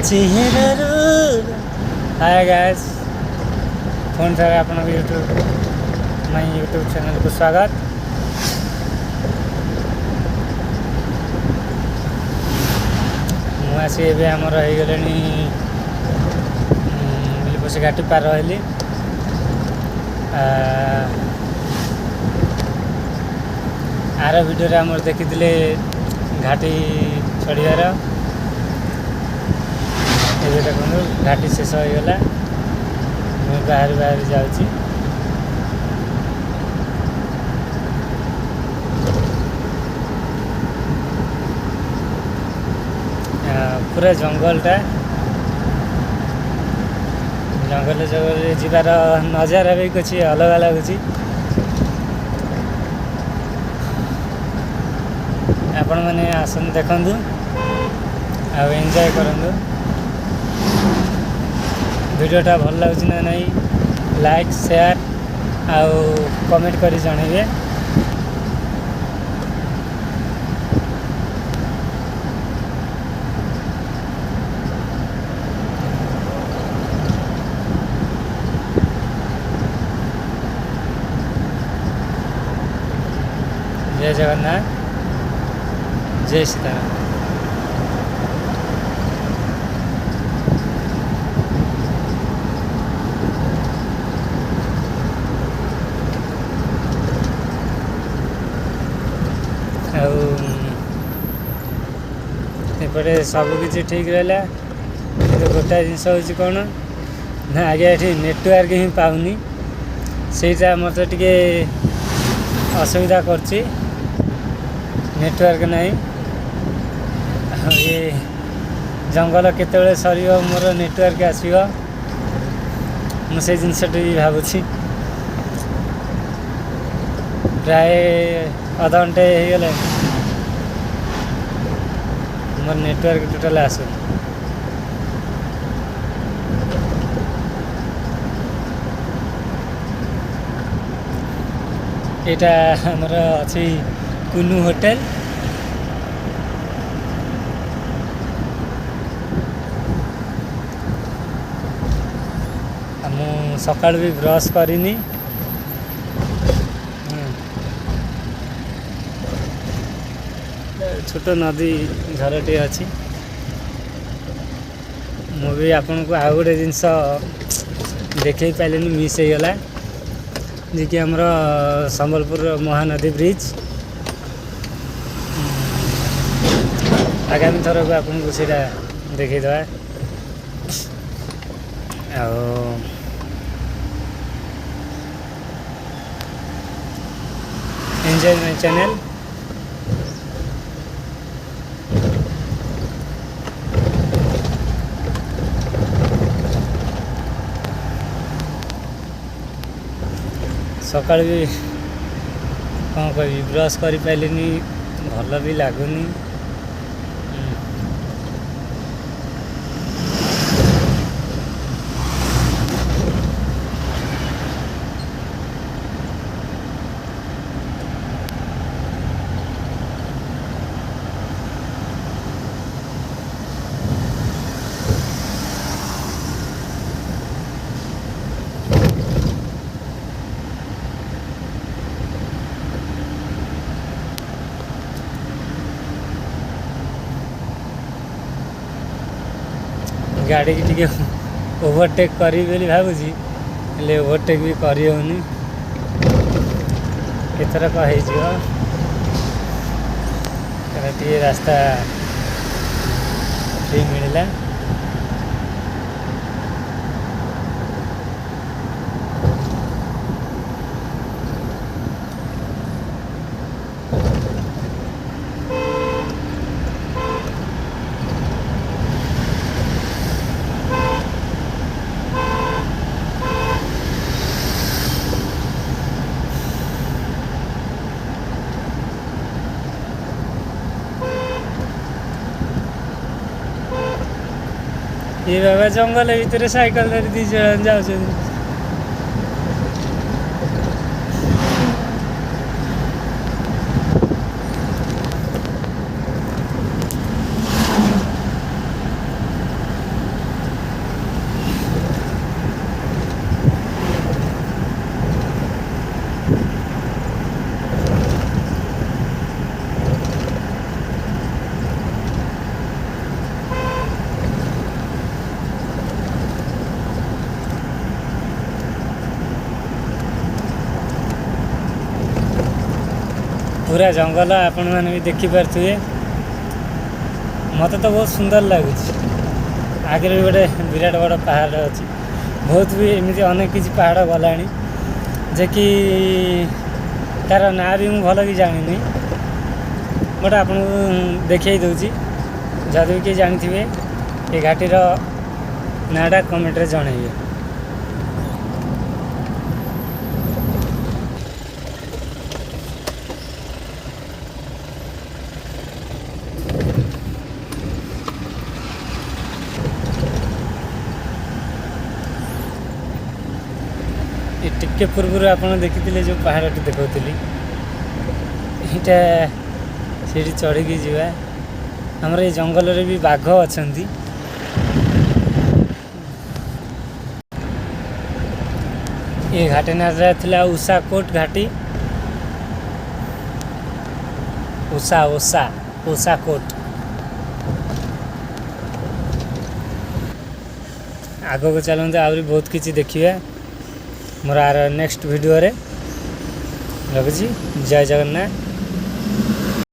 चेहरारू hi guys phone थे आप YouTube मैं यूट्यूब चैनल को स्वागत। मुझे एवं आमर हो गले मिलपसी घाटी पार रही आर वीडियो रे आमर देखी घाटी चढ़ियार ये देखो घाटी शेष हो गला मुझे बाहर बाहर जाऊँगी पूरा जंगलटा जंगल जीवार नजारा भी कुछ अलग लगुच आपण मैंने आसन देखु आ एंजॉय करूँ वीडियोटा भल लगुच ना नहीं लाइक शेयर आउ कमेंट करी जणेबे। जय जगन्नाथ जय सीताराम। एपटे सबकि ठीक रहा गोटाए जिनस हूँ कौन ना आगे ये नेटवर्क ही पाऊनी सेटा मत टे असुविधा करछि नेटवर्क नहीं ये जंगल केतबेले सर मोर नेटवर्क आसो मुझे जिनसटी भी भावुँ प्राय अध घंटे हो गले मोर नेटवर्क टोटाल आसु यहाँ आमर अच्छी कुनु होटेल मु सकाल भी ब्रश करनी छोट नदी झरटे अच्छी मुझे आपन को आउ गोटे जिनस देखे पारे मिस हो गला जी कि आमर संबलपुर महानदी ब्रिज आगामी थर को आपन को सीधा देखा एंजॉय माय चैनल। सकाल भी कौन कह ब्रश कर पारे भल भी लगुनि गाड़ी की टी ओवरटेक करी भावुँ ओवरटेक भी करी होनी एथरक टे रास्ता फ्री मिलला ये बाबा जंगल भितर साइकेल धरी दी जन जाऊँ पूरा जंगल आपण मैंने भी देखिपे मत तो बहुत सुंदर लगुच आगे भी गोटे विराट बड़ पहाड़ अच्छी बहुत भी एमती अनेक किसी पहाड़ गला जे कि तार ना भी मुझे भल कि जानी बट आपको देखी दूसरी जदि भी किए जानी ये घाटीर नाटा कमेंट जनइबे। ये टिके पूर्व आप देखी जो पहाड़ी देखी यहाँ से चढ़ी जावा आमर ये जंगल रे भी बाघ अच्छा ये घाटी ना था उषाकोट घाटी उषाकोट आग को चलते आहरी बहुत किसी देखिए मोर आर नेक्स्ट वीडियो रे रखुची। जय जगन्नाथ।